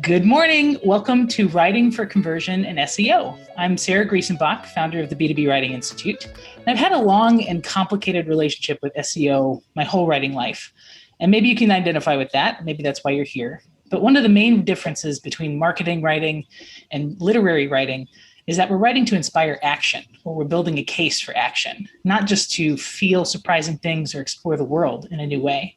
Good morning. Welcome to Writing for Conversion and SEO. I'm Sarah Griesenbach, founder of the B2B Writing Institute. And I've had a long and complicated relationship with SEO my whole writing life. And maybe you can identify with that. Maybe that's why you're here. But one of the main differences between marketing writing and literary writing is that we're writing to inspire action, or we're building a case for action, not just to feel surprising things or explore the world in a new way.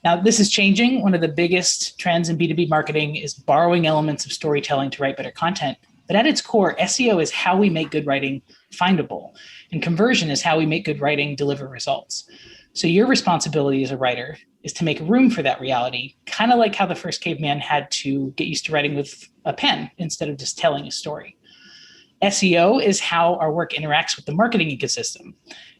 Now, this is changing. One of the biggest trends in B2B marketing is borrowing elements of storytelling to write better content. But at its core, SEO is how we make good writing findable, and conversion is how we make good writing deliver results. So your responsibility as a writer is to make room for that reality, kind of like how the first caveman had to get used to writing with a pen instead of just telling a story. SEO is how our work interacts with the marketing ecosystem.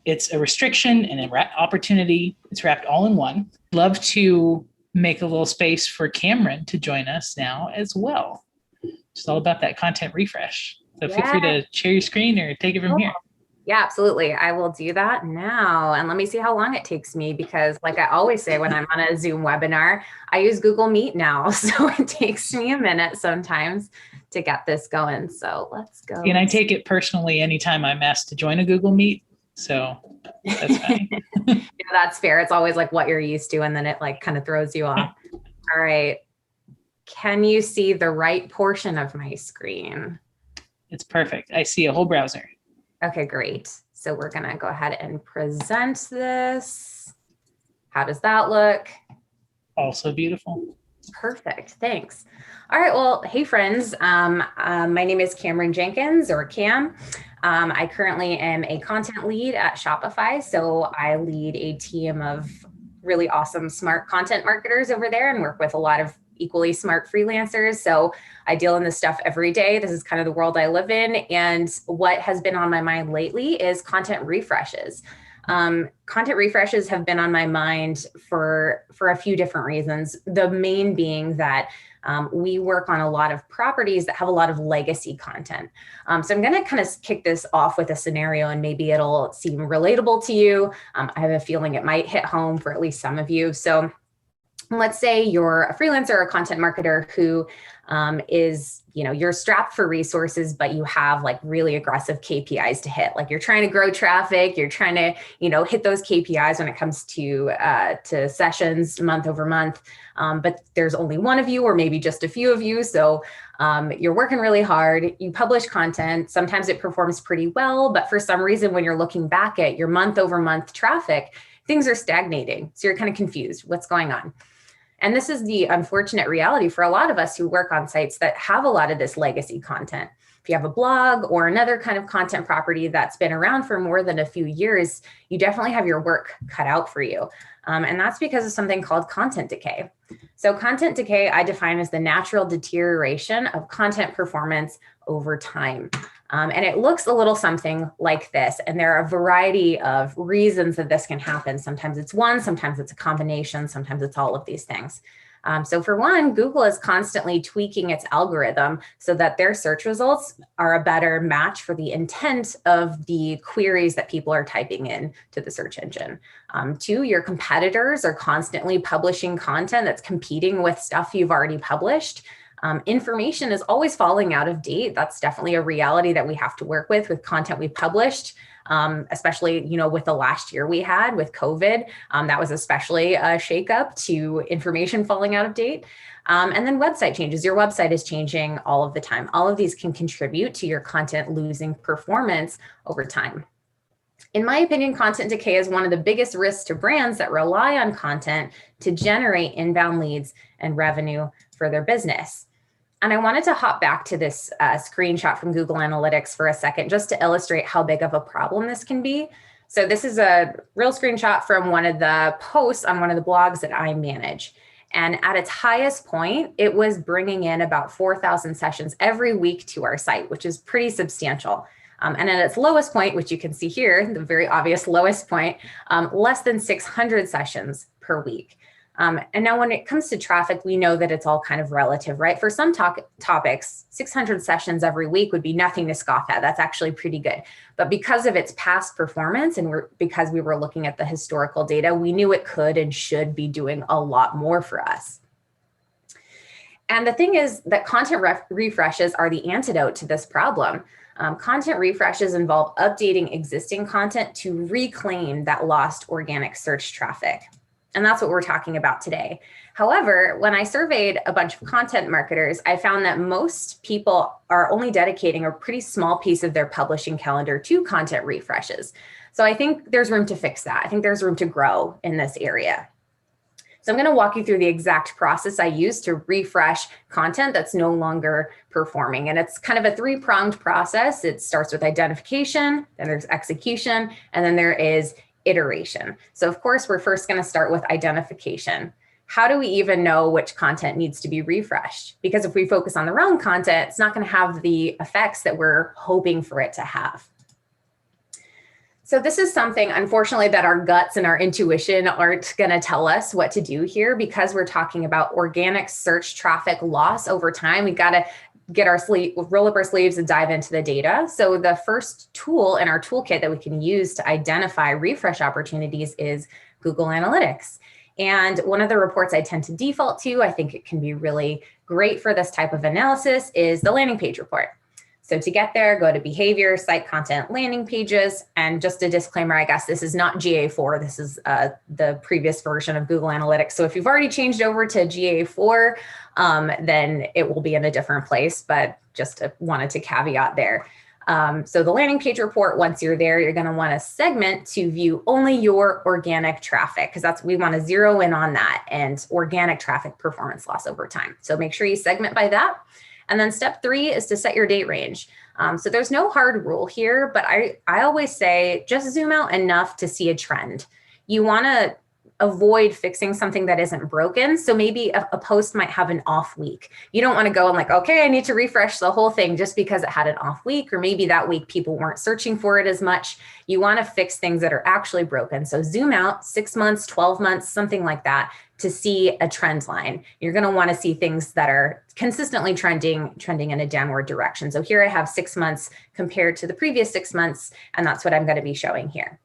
It's a restriction and an opportunity. It's wrapped all in one. Love to make a little space for Kameron to join us now as well. It's all about that content refresh. So feel free to share your screen or take it from here. Yeah, absolutely. I will do that now. And let me see how long it takes me, because like I always say, when I'm on a Zoom webinar, I use Google Meet now. So it takes me a minute sometimes to get this going. So let's go. And I take it personally anytime I'm asked to join a Google Meet. So that's fine. Yeah, that's fair. It's always like what you're used to, and then it like kind of throws you off. All right. Can you see the right portion of my screen? It's perfect. I see a whole browser. Okay, great. So we're going to go ahead and present this. How does that look? Also beautiful. Perfect. Thanks. All right. Well, hey, friends. My name is Kameron Jenkins, or Cam. I currently am a content lead at Shopify. So I lead a team of really awesome, smart content marketers over there and work with a lot of equally smart freelancers. So I deal in this stuff every day. This is kind of the world I live in. And what has been on my mind lately is content refreshes. Content refreshes have been on my mind for a few different reasons. The main being that we work on a lot of properties that have a lot of legacy content. So I'm going to kind of kick this off with a scenario, and maybe it'll seem relatable to you. I have a feeling it might hit home for at least some of you. So let's say you're a freelancer or a content marketer who is, you're strapped for resources, but you have like really aggressive KPIs to hit. Like you're trying to grow traffic, you're trying to, hit those KPIs when it comes to sessions month over month. But there's only one of you, or maybe just a few of you. So you're working really hard, you publish content. Sometimes it performs pretty well, but for some reason, when you're looking back at your month over month traffic, things are stagnating. So you're kind of confused. What's going on? And this is the unfortunate reality for a lot of us who work on sites that have a lot of this legacy content. If you have a blog or another kind of content property that's been around for more than a few years, you definitely have your work cut out for you. And that's because of something called content decay. So content decay, I define as the natural deterioration of content performance over time. And it looks a little something like this. And there are a variety of reasons that this can happen. Sometimes it's one, sometimes it's a combination, sometimes it's all of these things. So for one, Google is constantly tweaking its algorithm so that their search results are a better match for the intent of the queries that people are typing in to the search engine. Two, your competitors are constantly publishing content that's competing with stuff you've already published. Information is always falling out of date. That's definitely a reality that we have to work with content we published, especially, with the last year we had with COVID. That was especially a shakeup to information falling out of date. And then website changes. Your website is changing all of the time. All of these can contribute to your content losing performance over time. In my opinion, content decay is one of the biggest risks to brands that rely on content to generate inbound leads and revenue for their business. And I wanted to hop back to this screenshot from Google Analytics for a second, just to illustrate how big of a problem this can be. So this is a real screenshot from one of the posts on one of the blogs that I manage. And at its highest point, it was bringing in about 4,000 sessions every week to our site, which is pretty substantial. And at its lowest point, which you can see here, the very obvious lowest point, less than 600 sessions per week. And now when it comes to traffic, we know that it's all kind of relative, right? For some topics, 600 sessions every week would be nothing to scoff at. That's actually pretty good. But because of its past performance and because we were looking at the historical data, we knew it could and should be doing a lot more for us. And the thing is that content refreshes are the antidote to this problem. Content refreshes involve updating existing content to reclaim that lost organic search traffic. And that's what we're talking about today. However, when I surveyed a bunch of content marketers, I found that most people are only dedicating a pretty small piece of their publishing calendar to content refreshes. So I think there's room to fix that. I think there's room to grow in this area. So I'm going to walk you through the exact process I use to refresh content that's no longer performing. And it's kind of a three-pronged process. It starts with identification, then there's execution, and then there is iteration. So of course, we're first going to start with identification. How do we even know which content needs to be refreshed? Because if we focus on the wrong content, it's not going to have the effects that we're hoping for it to have. So this is something, unfortunately, that our guts and our intuition aren't going to tell us what to do here, because we're talking about organic search traffic loss over time. We got to get roll up our sleeves and dive into the data. So the first tool in our toolkit that we can use to identify refresh opportunities is Google Analytics. And one of the reports I tend to default to, I think it can be really great for this type of analysis, is the landing page report. So to get there, go to behavior, site content, landing pages. And just a disclaimer, I guess this is not GA4. This is the previous version of Google Analytics. So if you've already changed over to GA4, then it will be in a different place, but just wanted to caveat there. So the landing page report, once you're there, you're going to want to segment to view only your organic traffic, because we want to zero in on that and organic traffic performance loss over time. So make sure you segment by that. And then step 3 is to set your date range. So there's no hard rule here, but I always say just zoom out enough to see a trend. You want to avoid fixing something that isn't broken. So maybe a post might have an off week. You don't want to go and like, okay, I need to refresh the whole thing just because it had an off week, or maybe that week people weren't searching for it as much. You want to fix things that are actually broken. So zoom out 6 months, 12 months, something like that, to see a trend line. You're going to want to see things that are consistently trending in a downward direction. So here I have 6 months compared to the previous 6 months, and that's what I'm going to be showing here.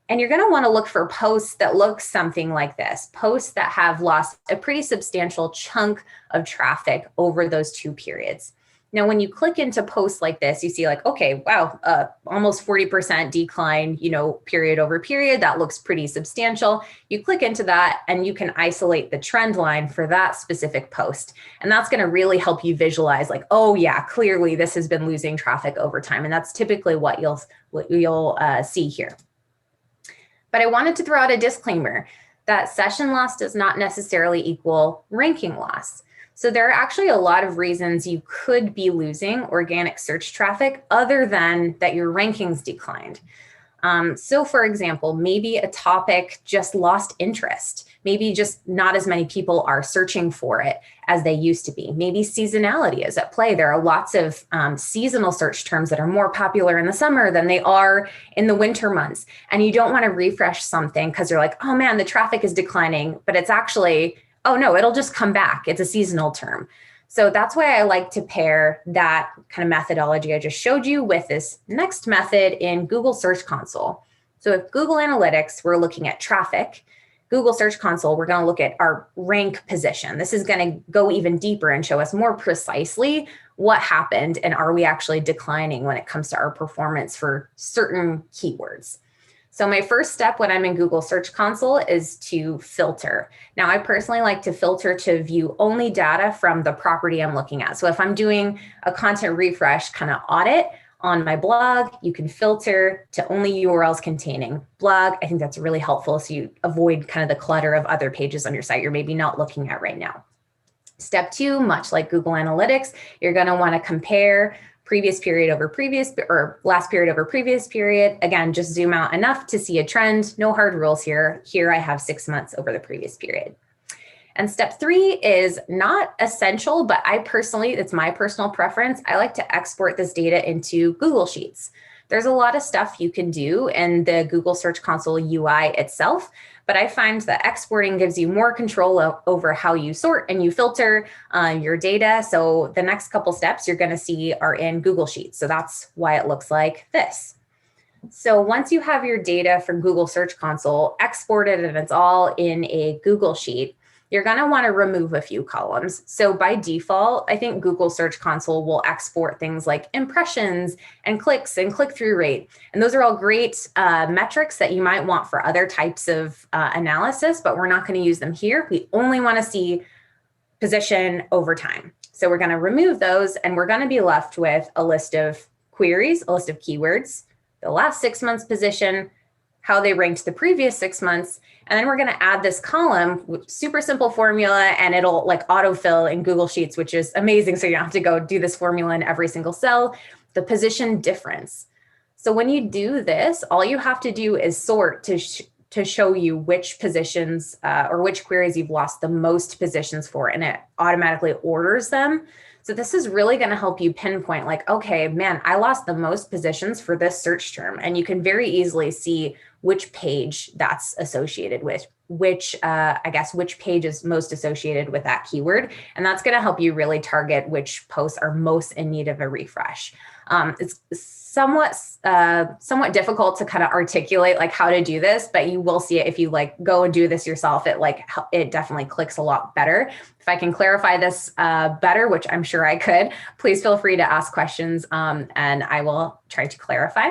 And you're going to want to look for posts that look something like this, posts that have lost a pretty substantial chunk of traffic over those 2 periods. Now, when you click into posts like this, you see like, okay, wow, almost 40% decline, period over period. That looks pretty substantial. You click into that and you can isolate the trend line for that specific post. And that's going to really help you visualize like, oh yeah, clearly this has been losing traffic over time. And that's typically what you'll see here. But I wanted to throw out a disclaimer that session loss does not necessarily equal ranking loss. So there are actually a lot of reasons you could be losing organic search traffic other than that your rankings declined. So for example, maybe a topic just lost interest. Maybe just not as many people are searching for it as they used to be. Maybe seasonality is at play. There are lots of seasonal search terms that are more popular in the summer than they are in the winter months. And you don't want to refresh something because you're like, oh man, the traffic is declining, but it's actually, oh no, it'll just come back. It's a seasonal term. So that's why I like to pair that kind of methodology I just showed you with this next method in Google Search Console. So if Google Analytics, we're looking at traffic. Google Search Console, we're going to look at our rank position. This is going to go even deeper and show us more precisely what happened and are we actually declining when it comes to our performance for certain keywords. So my first step when I'm in Google Search Console is to filter. Now, I personally like to filter to view only data from the property I'm looking at. So if I'm doing a content refresh kind of audit on my blog, you can filter to only URLs containing blog. I think that's really helpful so you avoid kind of the clutter of other pages on your site you're maybe not looking at right now. Step 2, much like Google Analytics, you're going to want to compare previous period over previous or last period over previous period. Again, just zoom out enough to see a trend. No hard rules here. Here I have 6 months over the previous period. And step 3 is not essential, but it's my personal preference. I like to export this data into Google Sheets. There's a lot of stuff you can do in the Google Search Console UI itself, but I find that exporting gives you more control over how you sort and you filter your data. So the next couple steps you're going to see are in Google Sheets. So that's why it looks like this. So once you have your data from Google Search Console exported and it's all in a Google Sheet, you're going to want to remove a few columns. So by default, I think Google Search Console will export things like impressions and clicks and click-through rate. And those are all great metrics that you might want for other types of analysis, but we're not going to use them here. We only want to see position over time. So we're going to remove those, and we're going to be left with a list of queries, a list of keywords, the last 6 months position, how they ranked the previous 6 months. And then we're going to add this column with super simple formula, and it'll like autofill in Google Sheets, which is amazing. So you don't have to go do this formula in every single cell, the position difference. So when you do this, all you have to do is sort to show you which positions or which queries you've lost the most positions for, and it automatically orders them. So this is really going to help you pinpoint like, okay, man, I lost the most positions for this search term. And you can very easily see which page that's associated with, which page is most associated with that keyword. And that's going to help you really target which posts are most in need of a refresh. It's somewhat difficult to kind of articulate like how to do this, but you will see it if you like go and do this yourself. It definitely clicks a lot better. If I can clarify this better, which I'm sure I could, please feel free to ask questions and I will try to clarify.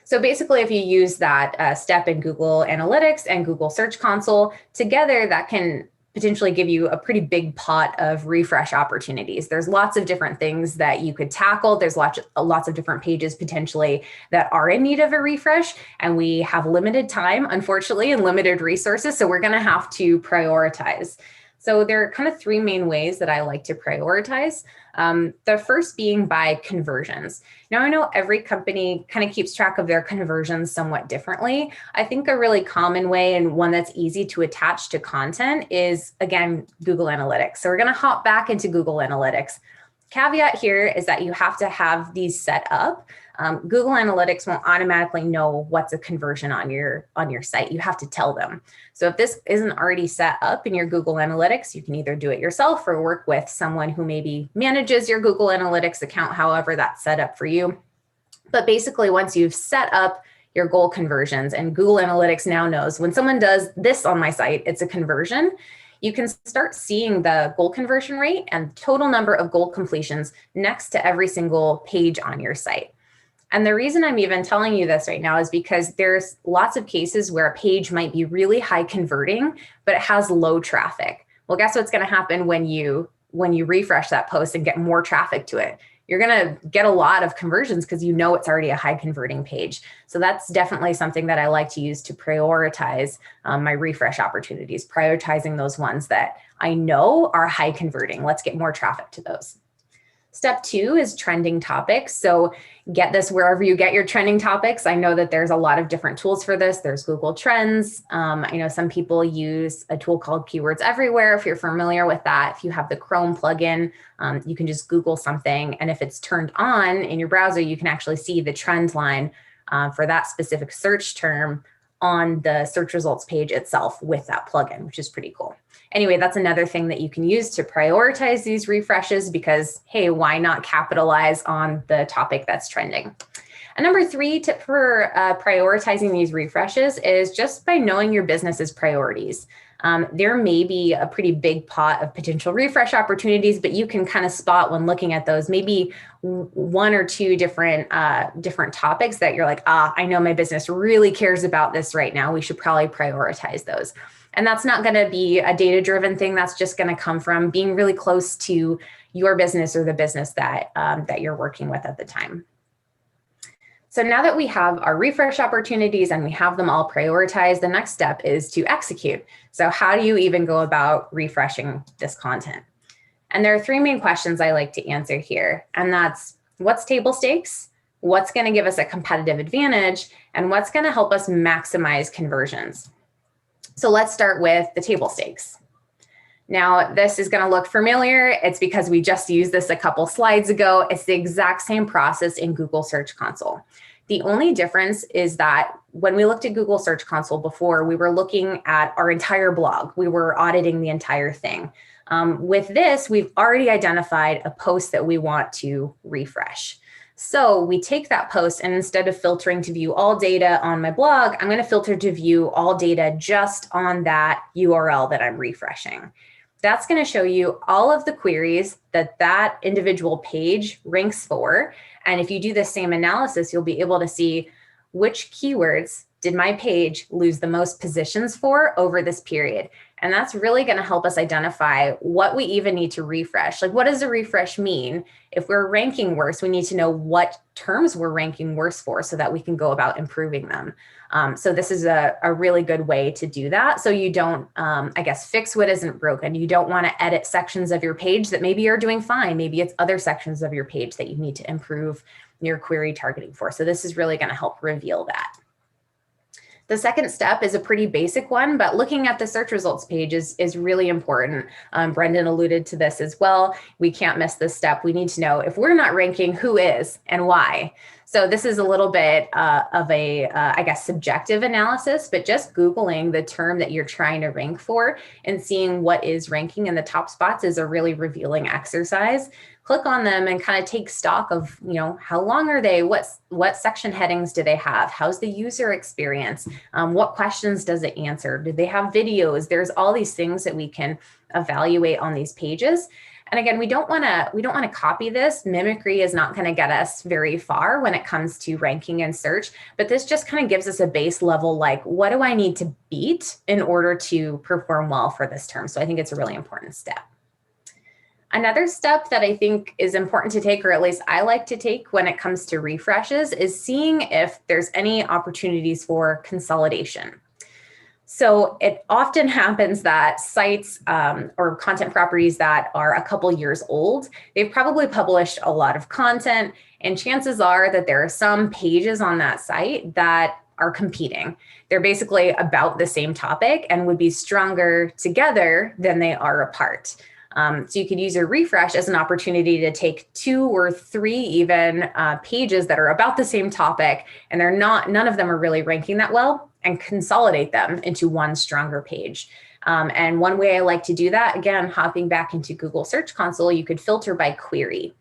So basically, if you use that step in Google Analytics and Google Search Console together, that can potentially give you a pretty big pot of refresh opportunities. There's lots of different things that you could tackle. There's lots of different pages potentially that are in need of a refresh, and we have limited time, unfortunately, and limited resources. So we're going to have to prioritize. So there are kind of three main ways that I like to prioritize. The first being by conversions. Now, I know every company kind of keeps track of their conversions somewhat differently. I think a really common way and one that's easy to attach to content is, again, Google Analytics. So we're going to hop back into Google Analytics. Caveat here is that you have to have these set up. Google Analytics won't automatically know what's a conversion on your site. You have to tell them. So if this isn't already set up in your Google Analytics, you can either do it yourself or work with someone who maybe manages your Google Analytics account, however that's set up for you. But basically, once you've set up your goal conversions, and Google Analytics now knows when someone does this on my site, it's a conversion, you can start seeing the goal conversion rate and total number of goal completions next to every single page on your site. And the reason I'm even telling you this right now is because there's lots of cases where a page might be really high converting, but it has low traffic. Well, guess what's going to happen when you refresh that post and get more traffic to it? You're going to get a lot of conversions because you know it's already a high converting page. So that's definitely something that I like to use to prioritize my refresh opportunities, prioritizing those ones that I know are high converting. Let's get more traffic to those. Step 2 is trending topics. So get this wherever you get your trending topics. I know that there's a lot of different tools for this. There's Google Trends. I know some people use a tool called Keywords Everywhere. If you're familiar with that, if you have the Chrome plugin, you can just Google something. And if it's turned on in your browser, you can actually see the trend line for that specific search term on the search results page itself with that plugin, which is pretty cool. Anyway, that's another thing that you can use to prioritize these refreshes because, hey, why not capitalize on the topic that's trending? And number 3 tip for prioritizing these refreshes is just by knowing your business's priorities. There may be a pretty big pot of potential refresh opportunities, but you can kind of spot when looking at those, maybe 1 or 2 different topics that you're like, I know my business really cares about this right now. We should probably prioritize those. And that's not going to be a data-driven thing. That's just going to come from being really close to your business or the business that you're working with at the time. So now that we have our refresh opportunities and we have them all prioritized, the next step is to execute. So how do you even go about refreshing this content? And there are 3 main questions I like to answer here. And that's what's table stakes, what's going to give us a competitive advantage, and what's going to help us maximize conversions. So let's start with the table stakes. Now, this is going to look familiar. It's because we just used this a couple slides ago. It's the exact same process in Google Search Console. The only difference is that when we looked at Google Search Console before, we were looking at our entire blog. We were auditing the entire thing. With this, we've already identified a post that we want to refresh. So we take that post, and instead of filtering to view all data on my blog, I'm going to filter to view all data just on that URL that I'm refreshing. That's going to show you all of the queries that individual page ranks for. And if you do the same analysis, you'll be able to see which keywords did my page lose the most positions for over this period. And that's really going to help us identify what we even need to refresh. Like, what does a refresh mean? If we're ranking worse, we need to know what terms we're ranking worse for so that we can go about improving them. So this is a really good way to do that. So you don't, fix what isn't broken. You don't want to edit sections of your page that maybe you're doing fine. Maybe it's other sections of your page that you need to improve your query targeting for. So this is really going to help reveal that. The second step is a pretty basic one, but looking at the search results page is really important. Brendan alluded to this as well. We can't miss this step. We need to know if we're not ranking, who is and why. So this is a little bit of a, subjective analysis, but just Googling the term that you're trying to rank for and seeing what is ranking in the top spots is a really revealing exercise. Click on them and kind of take stock of, how long are they? What section headings do they have? How's the user experience? What questions does it answer? Do they have videos? There's all these things that we can evaluate on these pages. And again, we don't want to copy this. Mimicry is not going to get us very far when it comes to ranking and search, but this just kind of gives us a base level, like, what do I need to beat in order to perform well for this term? So I think it's a really important step. Another step that I think is important to take, or at least I like to take when it comes to refreshes, is seeing if there's any opportunities for consolidation. So it often happens that sites or content properties that are a couple years old, they've probably published a lot of content, and chances are that there are some pages on that site that are competing. They're basically about the same topic and would be stronger together than they are apart. So you could use your refresh as an opportunity to take 2 or 3 even pages that are about the same topic, and none of them are really ranking that well, and consolidate them into one stronger page. And one way I like to do that, again, hopping back into Google Search Console, you could filter by query.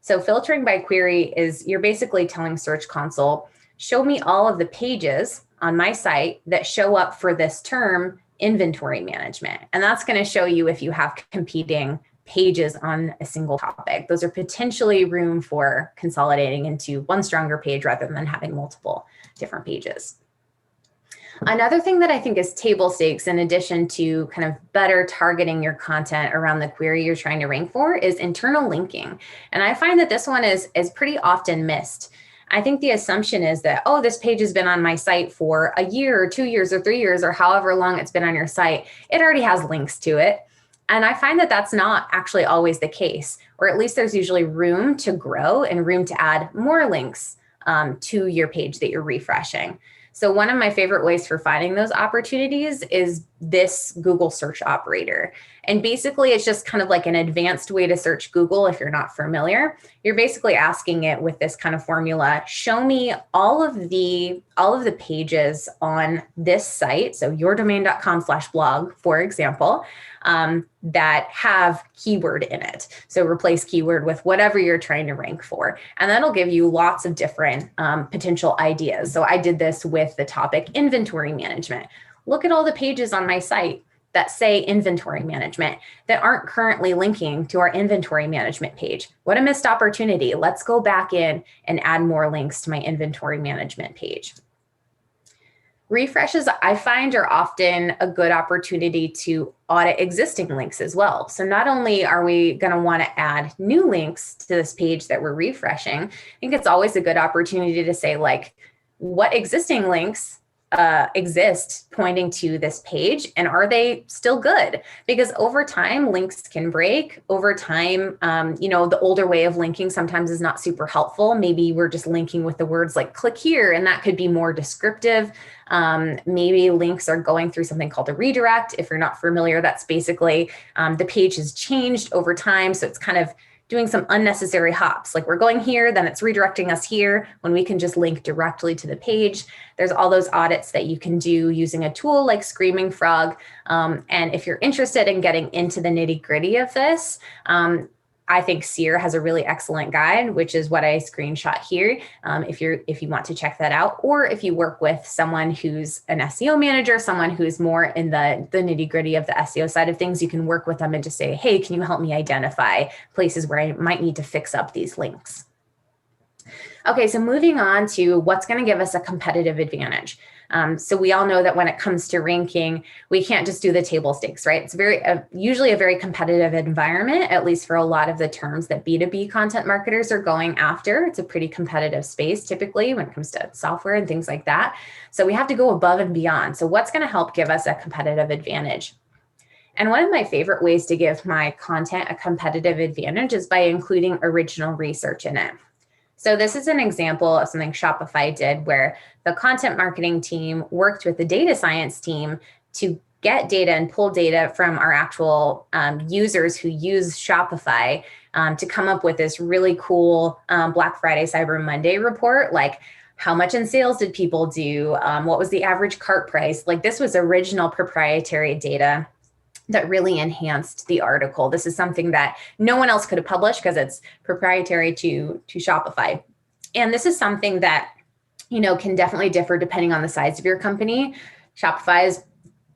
So filtering by query is you're basically telling Search Console, show me all of the pages on my site that show up for this term, inventory management. And that's going to show you if you have competing pages on a single topic. Those are potentially room for consolidating into one stronger page rather than having multiple different pages. Another thing that I think is table stakes, in addition to kind of better targeting your content around the query you're trying to rank for, is internal linking. And I find that this one is pretty often missed. I think the assumption is that, oh, this page has been on my site for a year or 2 years or 3 years or however long it's been on your site. It already has links to it. And I find that that's not actually always the case, or at least there's usually room to grow and room to add more links to your page that you're refreshing. So one of my favorite ways for finding those opportunities is this Google search operator. And basically it's just kind of like an advanced way to search Google if you're not familiar. You're basically asking it with this kind of formula, show me all of the pages on this site, so yourdomain.com/blog, for example, that have keyword in it. So replace keyword with whatever you're trying to rank for. And that'll give you lots of different potential ideas. So I did this with the topic inventory management. Look at all the pages on my site that say inventory management that aren't currently linking to our inventory management page. What a missed opportunity. Let's go back in and add more links to my inventory management page. Refreshes, I find, are often a good opportunity to audit existing links as well. So not only are we going to want to add new links to this page that we're refreshing, I think it's always a good opportunity to say, like, what existing links exist pointing to this page, and are they still good? Because over time, links can break. Over time, the older way of linking sometimes is not super helpful. Maybe we're just linking with the words like click here, and that could be more descriptive. Maybe links are going through something called a redirect. If you're not familiar, that's basically the page has changed over time. So it's kind of doing some unnecessary hops. Like we're going here, then it's redirecting us here when we can just link directly to the page. There's all those audits that you can do using a tool like Screaming Frog. And if you're interested in getting into the nitty-gritty of this, I think SEER has a really excellent guide, which is what I screenshot here. If you want to check that out, or if you work with someone who's an SEO manager, someone who's more in the nitty gritty of the SEO side of things, you can work with them and just say, hey, can you help me identify places where I might need to fix up these links? Okay, so moving on to what's going to give us a competitive advantage. So we all know that when it comes to ranking, we can't just do the table stakes, right? It's usually a very competitive environment, at least for a lot of the terms that B2B content marketers are going after. It's a pretty competitive space typically when it comes to software and things like that. So we have to go above and beyond. So what's going to help give us a competitive advantage? And one of my favorite ways to give my content a competitive advantage is by including original research in it. So this is an example of something Shopify did where the content marketing team worked with the data science team to get data and pull data from our actual users who use Shopify to come up with this really cool Black Friday, Cyber Monday report, like how much in sales did people do? What was the average cart price? Like this was original proprietary data that really enhanced the article. This is something that no one else could have published because it's proprietary to Shopify. And this is something that, can definitely differ depending on the size of your company. Shopify is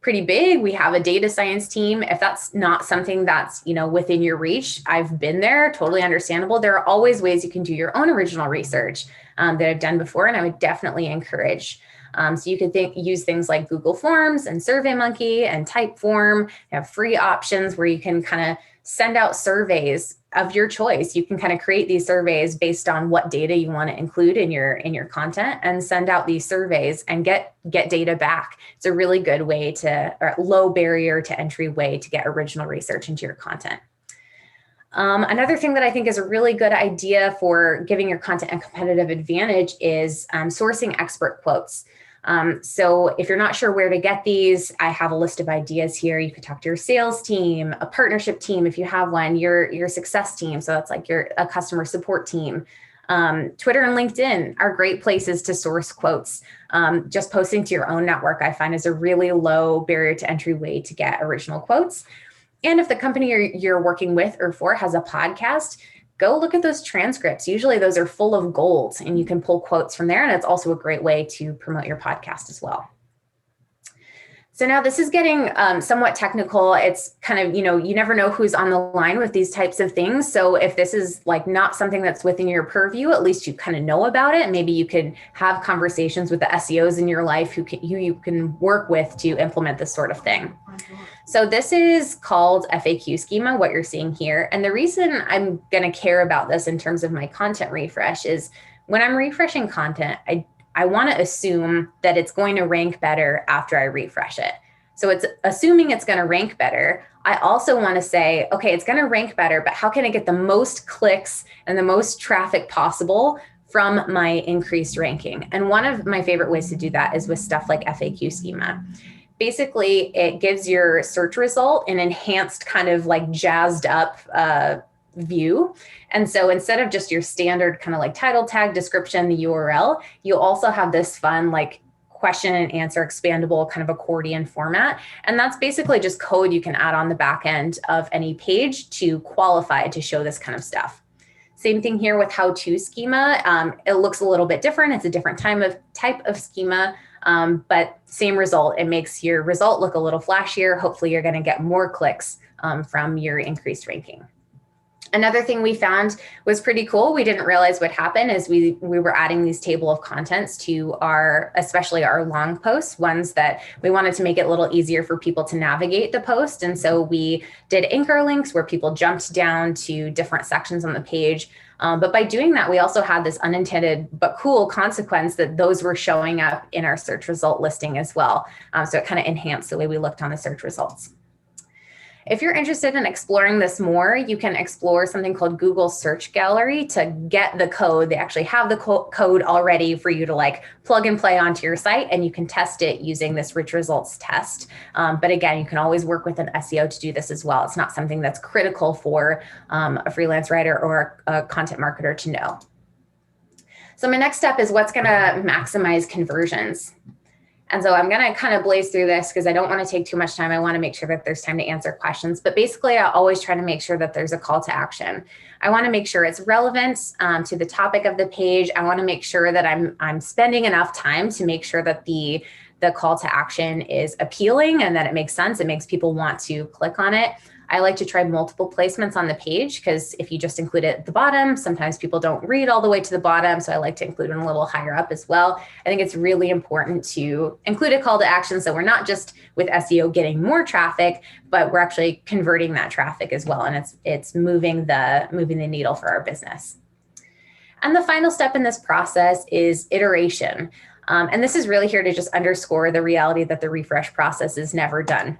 pretty big. We have a data science team. If that's not something that's, within your reach, I've been there, totally understandable. There are always ways you can do your own original research that I've done before, and I would definitely encourage. So you could use things like Google Forms and SurveyMonkey and Typeform. You have free options where you can kind of send out surveys of your choice. You can kind of create these surveys based on what data you want to include in your content and send out these surveys and get data back. It's a really good way or low barrier to entry way to get original research into your content. Another thing that I think is a really good idea for giving your content a competitive advantage is sourcing expert quotes. So if you're not sure where to get these, I have a list of ideas here. You could talk to your sales team, a partnership team if you have one, your success team. So that's like a customer support team. Twitter and LinkedIn are great places to source quotes. Just posting to your own network, I find, is a really low barrier to entry way to get original quotes. And if the company you're working with or for has a podcast, go look at those transcripts. Usually those are full of gold and you can pull quotes from there. And it's also a great way to promote your podcast as well. So now this is getting somewhat technical. It's kind of, you never know who's on the line with these types of things. So if this is like not something that's within your purview, at least you kind of know about it. Maybe you could have conversations with the SEOs in your life who you can work with to implement this sort of thing. So this is called FAQ schema, what you're seeing here. And the reason I'm going to care about this in terms of my content refresh is when I'm refreshing content, I want to assume that it's going to rank better after I refresh it. So it's assuming it's going to rank better. I also want to say, okay, it's going to rank better, but how can I get the most clicks and the most traffic possible from my increased ranking? And one of my favorite ways to do that is with stuff like FAQ schema. Basically, it gives your search result an enhanced kind of like jazzed up view. And so instead of just your standard kind of like title tag, description, the URL, you also have this fun like question and answer expandable kind of accordion format. And that's basically just code you can add on the back end of any page to qualify to show this kind of stuff. Same thing here with how-to schema. It looks a little bit different. It's a different type of schema, but same result. It makes your result look a little flashier. Hopefully you're going to get more clicks from your increased ranking. Another thing we found was pretty cool. We didn't realize what happened is we were adding these table of contents to especially our long posts, ones that we wanted to make it a little easier for people to navigate the post. And so we did anchor links where people jumped down to different sections on the page. But by doing that, we also had this unintended but cool consequence that those were showing up in our search result listing as well. So it kind of enhanced the way we looked on the search results. If you're interested in exploring this more, you can explore something called Google Search Gallery to get the code. They actually have the code already for you to like plug and play onto your site, and you can test it using this rich results test. But again, you can always work with an SEO to do this as well. It's not something that's critical for a freelance writer or a content marketer to know. So my next step is what's going to maximize conversions. And so I'm going to kind of blaze through this because I don't want to take too much time. I want to make sure that there's time to answer questions. But basically, I always try to make sure that there's a call to action. I want to make sure it's relevant to the topic of the page. I want to make sure that I'm spending enough time to make sure that the call to action is appealing and that it makes sense. It makes people want to click on it. I like to try multiple placements on the page because if you just include it at the bottom, sometimes people don't read all the way to the bottom. So I like to include it a little higher up as well. I think it's really important to include a call to action so we're not just with SEO getting more traffic, but we're actually converting that traffic as well. And it's moving the needle for our business. And the final step in this process is iteration. And this is really here to just underscore the reality that the refresh process is never done.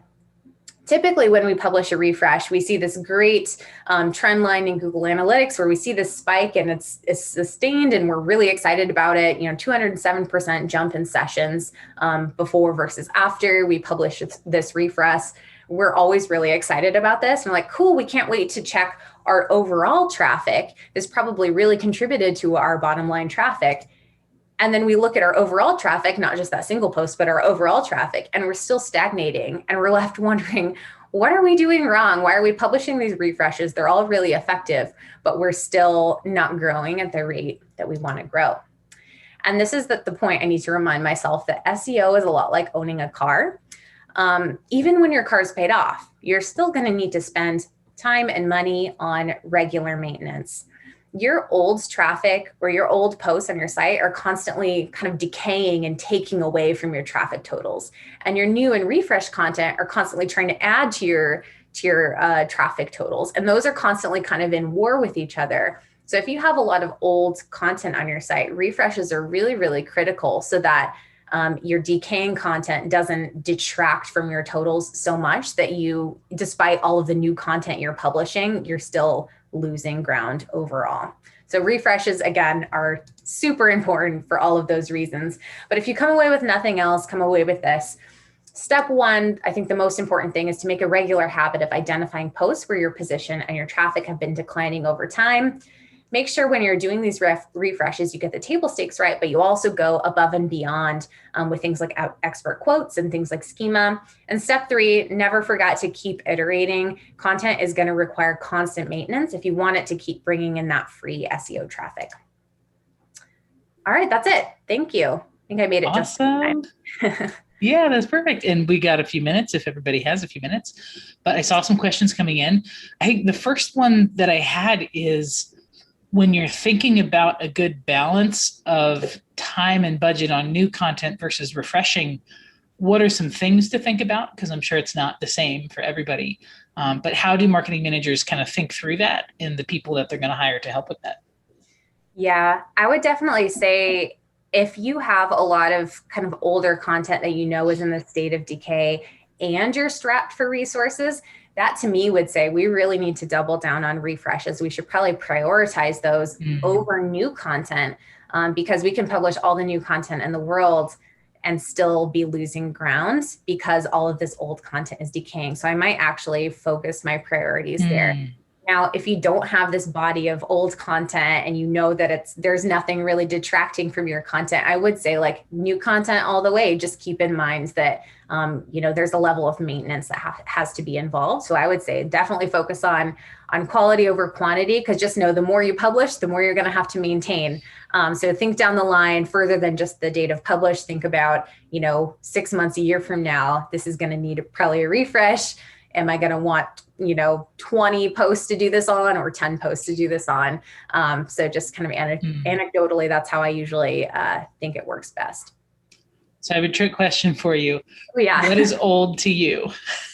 Typically, when we publish a refresh, we see this great trend line in Google Analytics where we see this spike and it's sustained and we're really excited about it. 207% jump in sessions before versus after we publish this refresh. We're always really excited about this. And we're like, cool, we can't wait to check our overall traffic. This probably really contributed to our bottom line traffic. And then we look at our overall traffic, not just that single post, but our overall traffic, and we're still stagnating. And we're left wondering, what are we doing wrong? Why are we publishing these refreshes? They're all really effective, but we're still not growing at the rate that we want to grow. And this is the point I need to remind myself that SEO is a lot like owning a car. Even when your car's paid off, you're still going to need to spend time and money on regular maintenance. Your old traffic or your old posts on your site are constantly kind of decaying and taking away from your traffic totals. And your new and refresh content are constantly trying to add to your traffic totals. And those are constantly kind of in war with each other. So if you have a lot of old content on your site, refreshes are really, really critical so that your decaying content doesn't detract from your totals so much that you, despite all of the new content you're publishing, you're still losing ground overall. So refreshes, again, are super important for all of those reasons. But if you come away with nothing else, come away with this. Step one, I think the most important thing is to make a regular habit of identifying posts where your position and your traffic have been declining over time. Make sure when you're doing these refreshes, you get the table stakes right, but you also go above and beyond with things like expert quotes and things like schema. And step three, never forget to keep iterating. Content is going to require constant maintenance if you want it to keep bringing in that free SEO traffic. All right, that's it. Thank you. I think I made it just in time. Yeah, that's perfect. And we got a few minutes if everybody has a few minutes. But I saw some questions coming in. I think the first one that I had is, when you're thinking about a good balance of time and budget on new content versus refreshing, what are some things to think about? Because I'm sure it's not the same for everybody. But how do marketing managers kind of think through that and the people that they're going to hire to help with that? Yeah, I would definitely say if you have a lot of kind of older content that you know is in the state of decay and you're strapped for resources, that to me would say we really need to double down on refreshes. We should probably prioritize those over new content because we can publish all the new content in the world and still be losing ground because all of this old content is decaying. So I might actually focus my priorities there. Now, if you don't have this body of old content and you know that there's nothing really detracting from your content, I would say like new content all the way. Just keep in mind that there's a level of maintenance that has to be involved. So I would say definitely focus on quality over quantity, because just know the more you publish, the more you're going to have to maintain. So think down the line further than just the date of publish. Think about 6 months, a year from now, this is going to need probably a refresh. Am I going to want 20 posts to do this on or 10 posts to do this on? So just kind of anecdotally, that's how I usually think it works best. So I have a trick question for you. Oh, yeah. What is old to you?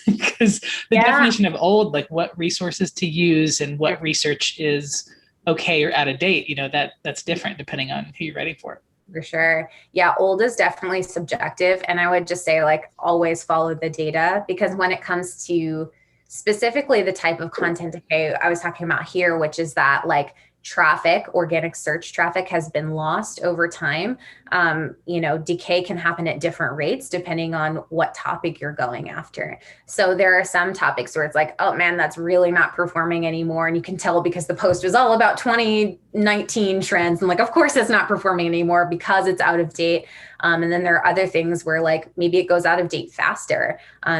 Because the definition of old, like what resources to use and what research is okay or out of date, that's different depending on who you're writing for. For sure. Yeah, old is definitely subjective. And I would just say always follow the data, because when it comes to specifically the type of content decay I was talking about here, which is that traffic, organic search traffic, has been lost over time. Decay can happen at different rates depending on what topic you're going after. So there are some topics where it's like, oh man, that's really not performing anymore. And you can tell because the post was all about 2019 trends. And like, of course it's not performing anymore because it's out of date. And then there are other things where like maybe it goes out of date faster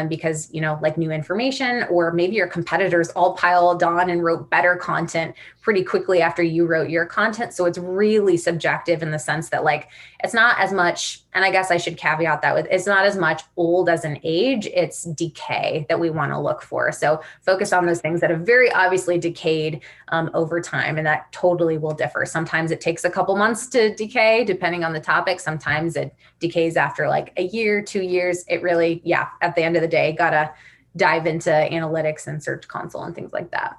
because, like new information, or maybe your competitors all piled on and wrote better content pretty quickly after you wrote your content. So it's really subjective in the sense that like, it's not as much, and I guess I should caveat that with, it's not as much old as an age, it's decay that we want to look for. So focus on those things that have very obviously decayed over time. And that totally will differ. Sometimes it takes a couple months to decay, depending on the topic. Sometimes it decays after like a year, 2 years. It really, at the end of the day, gotta dive into analytics and Search Console and things like that.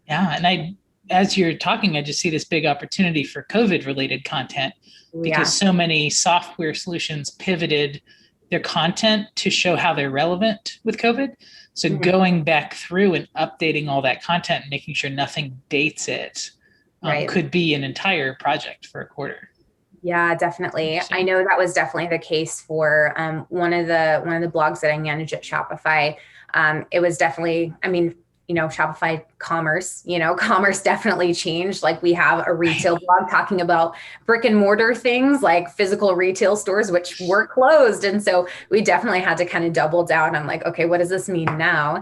Yeah. And as you're talking, I just see this big opportunity for COVID related content because so many software solutions pivoted their content to show how they're relevant with COVID. So going back through and updating all that content and making sure nothing dates it could be an entire project for a quarter. Yeah, definitely. I know that was definitely the case for one of the blogs that I manage at Shopify. It was definitely, Shopify commerce, commerce definitely changed. Like we have a retail blog talking about brick and mortar things like physical retail stores, which were closed. And so we definitely had to kind of double down on like, okay, what does this mean now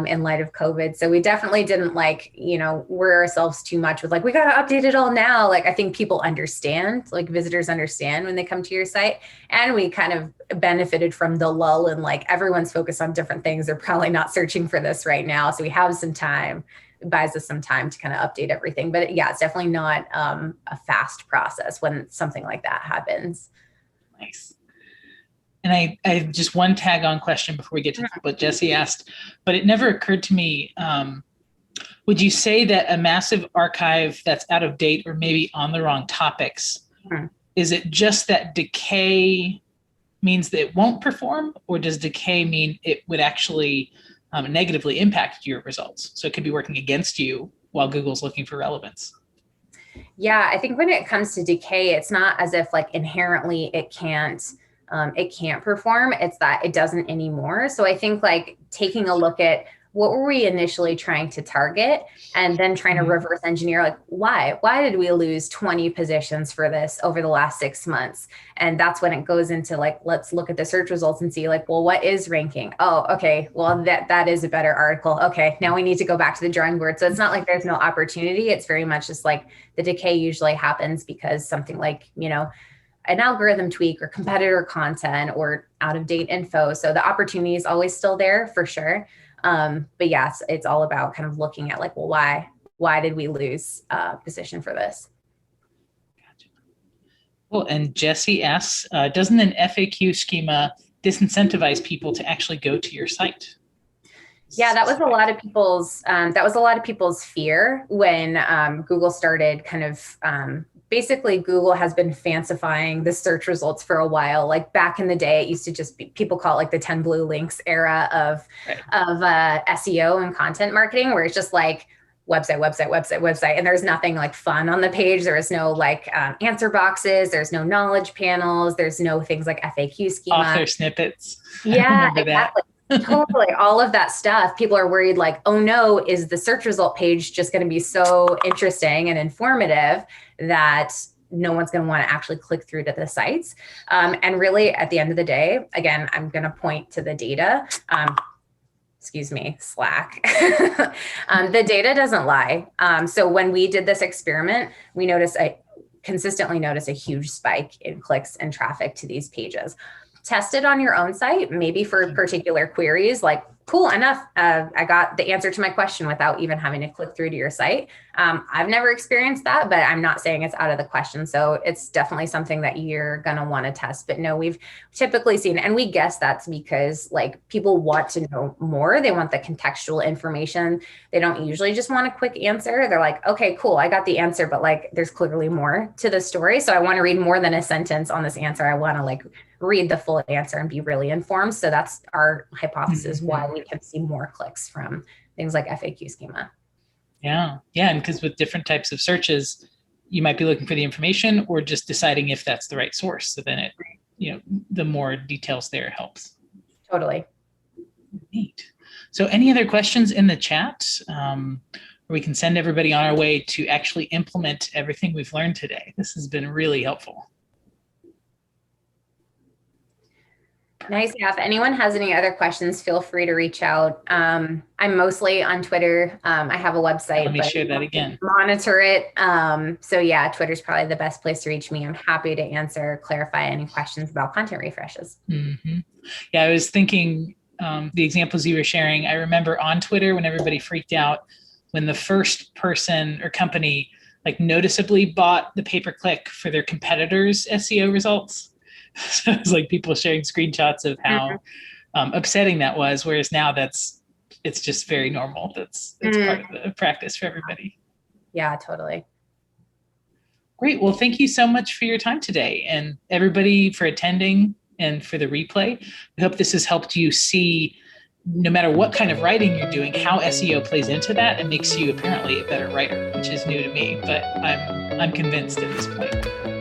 in light of COVID? So we definitely didn't worry ourselves too much with like, we got to update it all now. Like I think people understand, like visitors understand when they come to your site, and we kind of benefited from the lull and like everyone's focused on different things. They're probably not searching for this right now. So we have some time. It buys us some time to kind of update everything. But it's definitely not a fast process when something like that happens. Nice. And I have just one tag on question before we get to what Jesse asked, but it never occurred to me. Would you say that a massive archive that's out of date or maybe on the wrong topics, is it just that decay means that it won't perform, or does decay mean it would actually negatively impact your results? So it could be working against you while Google's looking for relevance. Yeah, I think when it comes to decay, it's not as if like inherently it can't perform. It's that it doesn't anymore. So I think like taking a look at what were we initially trying to target, and then trying to reverse engineer, like why did we lose 20 positions for this over the last 6 months? And that's when it goes into like, let's look at the search results and see like, well, what is ranking? Oh, okay. Well, that is a better article. Okay. Now we need to go back to the drawing board. So it's not like there's no opportunity. It's very much just like the decay usually happens because something like, an algorithm tweak or competitor content or out of date info. So the opportunity is always still there for sure. But yes, it's all about kind of looking at like, well, why did we lose position for this? Gotcha. Well, and Jesse asks, doesn't an FAQ schema disincentivize people to actually go to your site? Yeah, that was a lot of people's fear when Google started kind of basically Google has been fancifying the search results for a while. Like back in the day, it used to just be, people call it like the 10 blue links era of SEO and content marketing, where it's just like website. And there's nothing like fun on the page. There is no like answer boxes. There's no knowledge panels. There's no things like FAQ schema. Author snippets. Yeah, exactly. Totally. All of that stuff. People are worried like, oh no, is the search result page just going to be so interesting and informative that no one's going to want to actually click through to the sites? And really at the end of the day, again, I'm going to point to the data. Slack. The data doesn't lie. So when we did this experiment, we consistently noticed a huge spike in clicks and traffic to these pages. Test it on your own site, maybe for particular queries, like cool enough. I got the answer to my question without even having to click through to your site. I've never experienced that, but I'm not saying it's out of the question. So it's definitely something that you're going to want to test. But no, we've typically seen, and we guess that's because like people want to know more. They want the contextual information. They don't usually just want a quick answer. They're like, okay, cool, I got the answer, but like there's clearly more to the story. So I want to read more than a sentence on this answer. I want to like read the full answer and be really informed. So that's our hypothesis why we can see more clicks from things like FAQ schema. Yeah. Yeah. And because with different types of searches, you might be looking for the information or just deciding if that's the right source. So then the more details there helps. Totally. Neat. So any other questions in the chat? We can send everybody on our way to actually implement everything we've learned today. This has been really helpful. Nice. Yeah. If anyone has any other questions, feel free to reach out. I'm mostly on Twitter. I have a website. Let me share that again. Monitor it. So yeah, Twitter's probably the best place to reach me. I'm happy to answer, clarify any questions about content refreshes. Mm-hmm. Yeah, I was thinking the examples you were sharing. I remember on Twitter when everybody freaked out when the first person or company like noticeably bought the pay-per-click for their competitors' SEO results. So it was like people sharing screenshots of how upsetting that was, whereas now it's just very normal. It's part of the practice for everybody. Yeah, totally. Great. Well, thank you so much for your time today and everybody for attending and for the replay. We hope this has helped you see, no matter what kind of writing you're doing, how SEO plays into that and makes you apparently a better writer, which is new to me, but I'm convinced at this point.